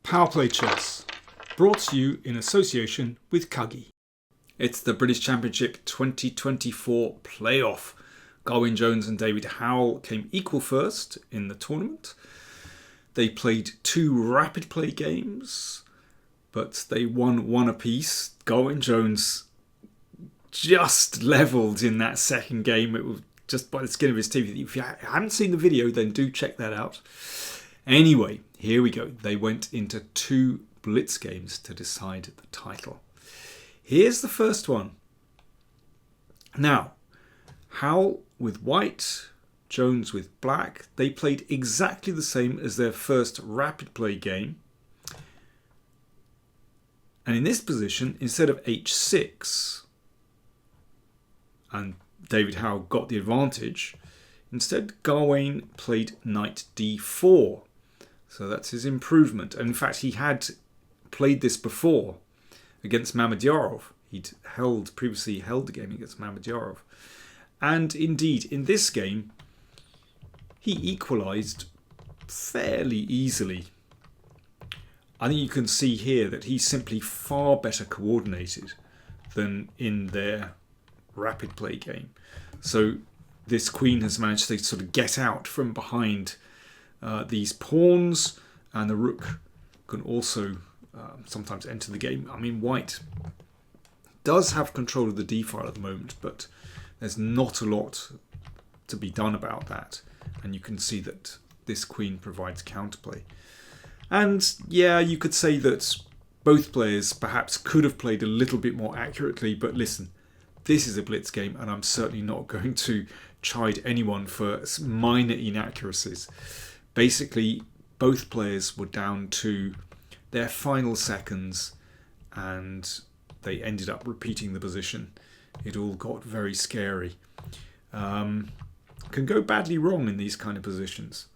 PowerPlayChess, brought to you in association with Kagi. It's the British Championship 2024 playoff. Gawain Jones and David Howell came equal first in the tournament. They played two rapid play games, but they won one apiece. Gawain Jones just levelled in that second game. It was just by the skin of his teeth. If you haven't seen the video, then do check that out. Anyway, here we go. They went into two blitz games to decide the title. Here's the first one. Now, Howell with white, Jones with black. They played exactly the same as their first rapid play game. And in this position, instead of h6, and David Howell got the advantage, instead Gawain played knight d4. So that's his improvement. And in fact, he had played this before against Mamedyarov. He'd previously held the game against Mamedyarov. And indeed, in this game, he equalised fairly easily. I think you can see here that he's simply far better coordinated than in their rapid play game. So this queen has managed to sort of get out from behind these pawns, and the rook can also sometimes enter the game. I mean, white does have control of the d file at the moment, but there's not a lot to be done about that. And you can see that this queen provides counterplay. And yeah, you could say that both players perhaps could have played a little bit more accurately, but listen, this is a blitz game, and I'm certainly not going to chide anyone for minor inaccuracies. Basically, both players were down to their final seconds, and they ended up repeating the position. It all got very scary. Can go badly wrong in these kind of positions.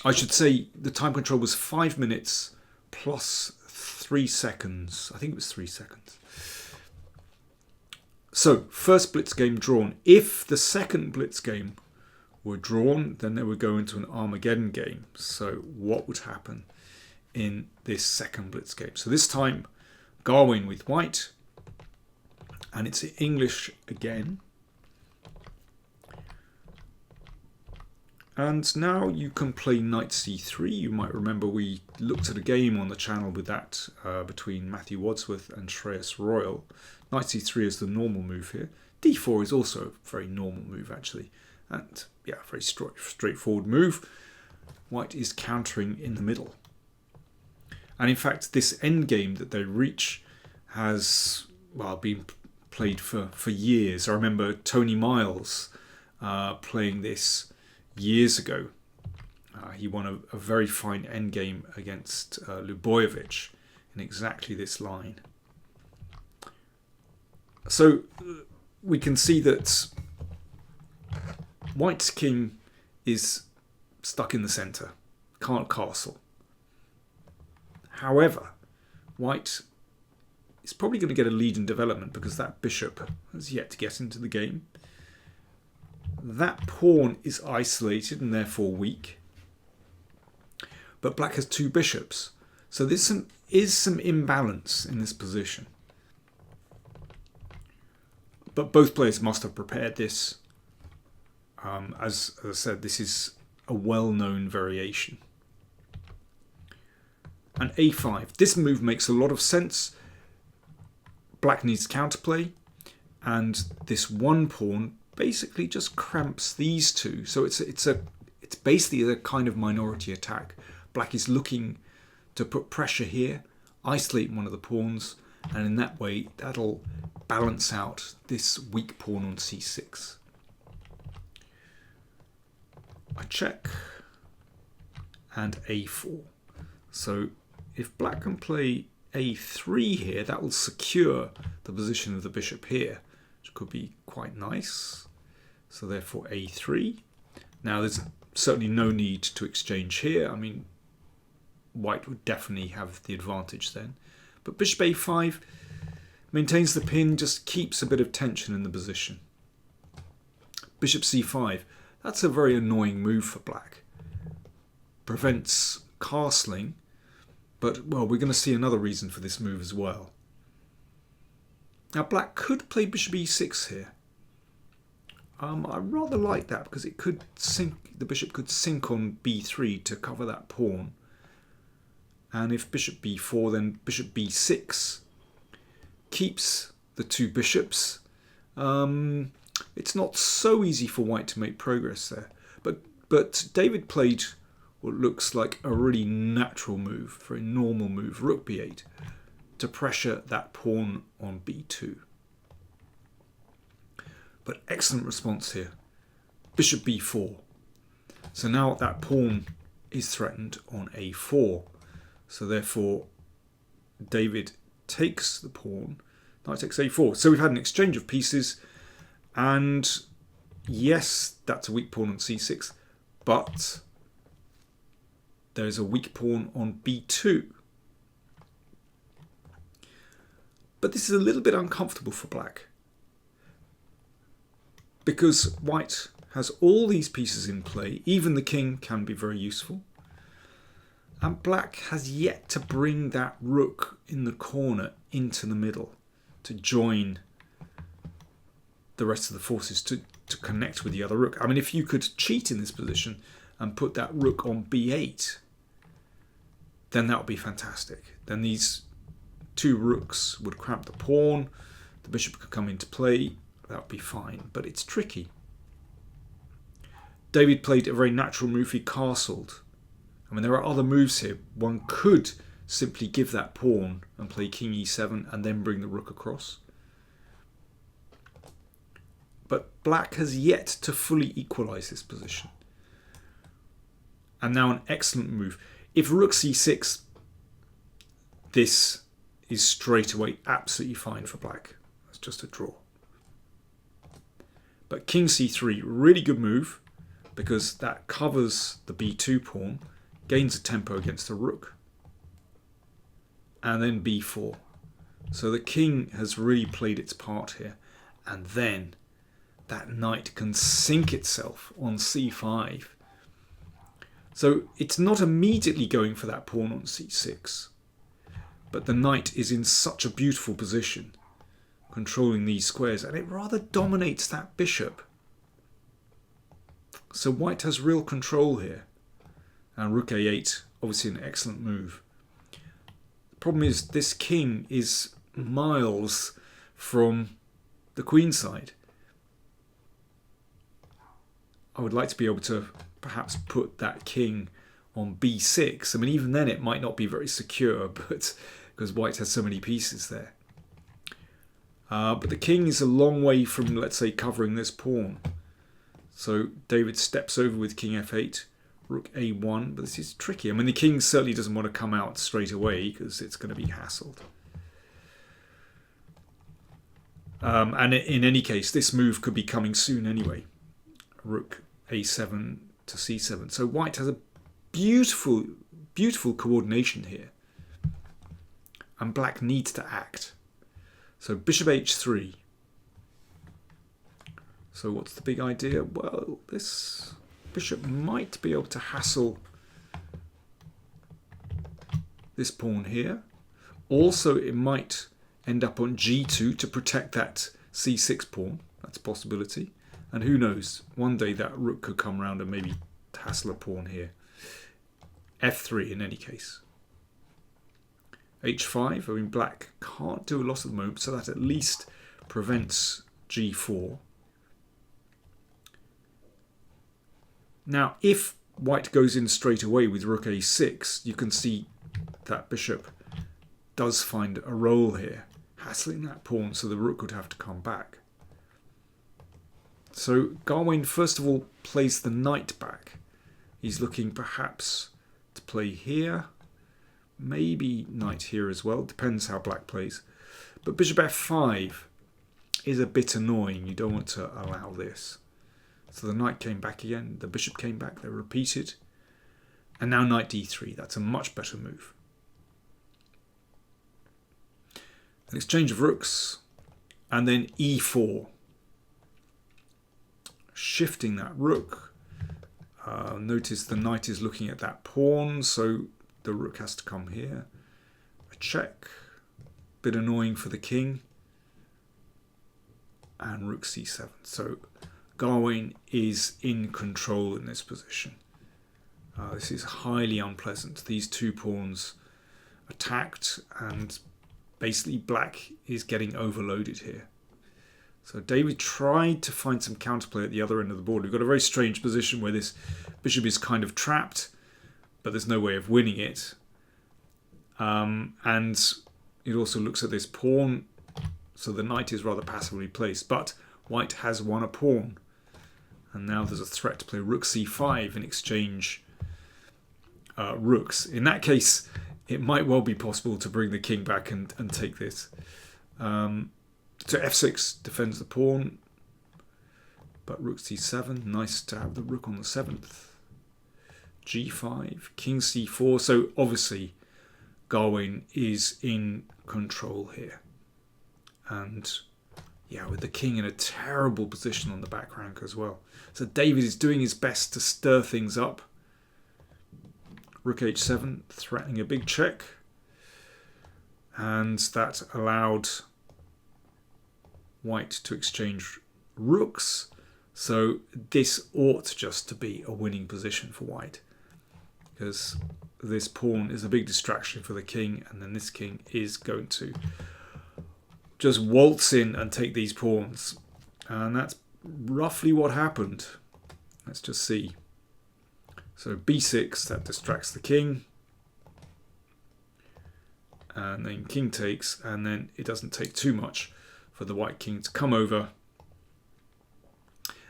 I should say the time control was 5 minutes plus 3 seconds. I think it was 3 seconds. So, first blitz game drawn. If the second blitz game were drawn, then they would go into an Armageddon game. So, what would happen in this second blitz game? So, this time, Gawain with white. And it's English again. And now you can play knight c3. You might remember we looked at a game on the channel with that between Matthew Wadsworth and Shreyas Royal. Knight c3 is the normal move here. d4 is also a very normal move, actually. And yeah, very straightforward move. White is countering in the middle. And in fact, this endgame that they reach has been played for years. I remember Tony Miles playing this years ago. He won a very fine endgame against Lubojevic in exactly this line. So we can see that White's king is stuck in the centre, can't castle. However, White is probably going to get a lead in development because that bishop has yet to get into the game. That pawn is isolated and therefore weak. But black has two bishops. So there is some imbalance in this position. But both players must have prepared this. As I said, this is a well-known variation. And a5. This move makes a lot of sense. Black needs counterplay. And this one pawn basically just cramps these two. So it's basically a kind of minority attack. Black is looking to put pressure here, isolate one of the pawns, and in that way that'll balance out this weak pawn on c6. I check, and a4. So if black can play a3 here, that will secure the position of the bishop here, which could be quite nice. So therefore a3. Now there's certainly no need to exchange here. I mean, white would definitely have the advantage then. But bishop a5 maintains the pin, just keeps a bit of tension in the position. Bishop c5. That's a very annoying move for black. Prevents castling, But, well, we're going to see another reason for this move as well. Now, black could play bishop e6 here. I rather like that because it could sink. The bishop could sink on b3 to cover that pawn. And if bishop b4, then bishop b6 keeps the two bishops. It's not so easy for white to make progress there. But David played what looks like a really natural move, a very normal move, rook b8, to pressure that pawn on b2. But excellent response here. Bishop b4. So now that pawn is threatened on a4. So therefore, David takes the pawn. Knight takes a4. So we've had an exchange of pieces. And yes, that's a weak pawn on c6. But there's a weak pawn on b2. But this is a little bit uncomfortable for black, because white has all these pieces in play. Even the king can be very useful. And black has yet to bring that rook in the corner into the middle to join the rest of the forces, to connect with the other rook. I mean, if you could cheat in this position and put that rook on b8, then that would be fantastic. Then these two rooks would cramp the pawn, the bishop could come into play, that would be fine, but it's tricky. David played a very natural move. He castled. I mean, there are other moves here. One could simply give that pawn and play king e7 and then bring the rook across. But black has yet to fully equalise this position. And now an excellent move. If rook c6, this is straight away absolutely fine for black. It's just a draw. But king c3, really good move, because that covers the b2 pawn, gains a tempo against the rook. And then b4. So the king has really played its part here. And then that knight can sink itself on c5. So it's not immediately going for that pawn on c6. But the knight is in such a beautiful position, controlling these squares, and it rather dominates that bishop. So white has real control here. And rook a8, obviously an excellent move. The problem is this king is miles from the queen side. I would like to be able to perhaps put that king on b6. I mean, even then it might not be very secure, but because white has so many pieces there. But the king is a long way from, let's say, covering this pawn. So David steps over with king f8, rook a1, but this is tricky. I mean, the king certainly doesn't want to come out straight away because it's going to be hassled. And in any case, this move could be coming soon anyway. Rook a7 to c7. So white has a beautiful, beautiful coordination here. And black needs to act. So bishop h3. So what's the big idea? Well, this bishop might be able to hassle this pawn here. Also, it might end up on g2 to protect that c6 pawn. That's a possibility. And who knows, one day that rook could come around and maybe hassle a pawn here. f3 in any case. h5, I mean, black can't do a lot at the moment, so that at least prevents g4. Now, if white goes in straight away with rook a6, you can see that bishop does find a role here, hassling that pawn, so the rook would have to come back. So Gawain first of all plays the knight back. He's looking perhaps to play here, maybe knight here as well, depends how black plays. But bishop f5 is a bit annoying, you don't want to allow this. So the knight came back again, the bishop came back, they're repeated. And now knight d3, that's a much better move. An exchange of rooks, and then e4. Shifting that rook. Notice the knight is looking at that pawn, so the rook has to come here. A check. Bit annoying for the king. And rook c7. So Gawain is in control in this position. This is highly unpleasant. These two pawns attacked, and basically black is getting overloaded here. So David tried to find some counterplay at the other end of the board. We've got a very strange position where this bishop is kind of trapped, but there's no way of winning it. And it also looks at this pawn, so the knight is rather passively placed. But white has won a pawn, and now there's a threat to play rook c5 and exchange rooks. In that case, it might well be possible to bring the king back and take this. So f6 defends the pawn, but rook c7, nice to have the rook on the 7th. g5, king c4, so obviously Gawain is in control here. And yeah, with the king in a terrible position on the back rank as well. So David is doing his best to stir things up. Rook h7, threatening a big check. And that allowed white to exchange rooks. So this ought just to be a winning position for white, because this pawn is a big distraction for the king, and then this king is going to just waltz in and take these pawns. And that's roughly what happened. Let's just see. So b6, that distracts the king. And then king takes, and then it doesn't take too much for the white king to come over.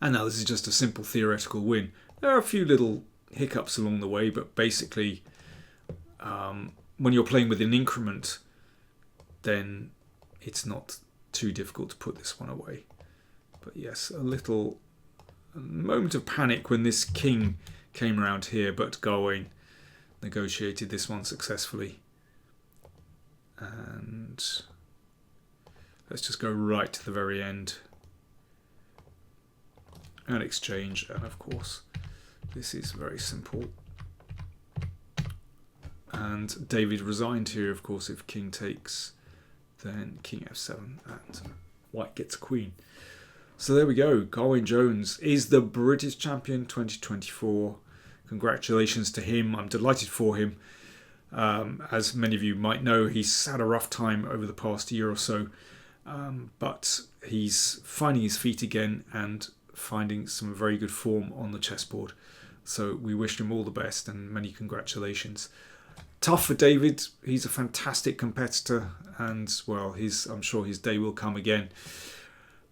And now this is just a simple theoretical win. There are a few little hiccups along the way, but basically when you're playing with an increment, then it's not too difficult to put this one away. But yes, a moment of panic when this king came around here, but Gawain negotiated this one successfully. And let's just go right to the very end and exchange. And of course, this is very simple. And David resigned here, of course. If king takes, then king f7, and white gets a queen. So there we go. Gawain Jones is the British champion 2024. Congratulations to him. I'm delighted for him. As many of you might know, he's had a rough time over the past year or so, but he's finding his feet again and finding some very good form on the chessboard. So we wish him all the best and many congratulations. Tough for David. He's a fantastic competitor, and well, I'm sure his day will come again.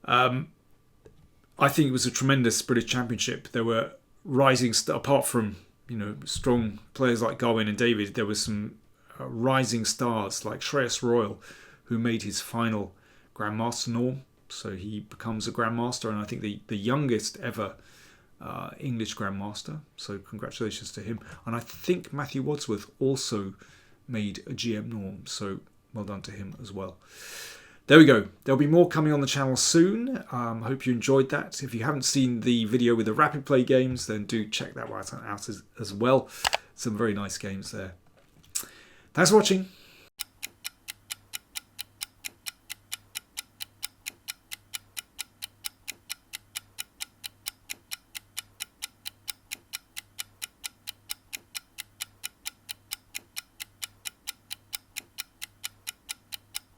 I think it was a tremendous British Championship. There were rising apart from strong players like Gawain and David, there were some rising stars like Shreyas Royal, who made his final Grandmaster norm. So he becomes a Grandmaster, and I think the youngest ever English Grandmaster. So congratulations to him. And I think Matthew Wadsworth also made a GM norm. So well done to him as well. There we go. There'll be more coming on the channel soon. I hope you enjoyed that. If you haven't seen the video with the rapid play games, then do check that out as well. Some very nice games there. Thanks for watching.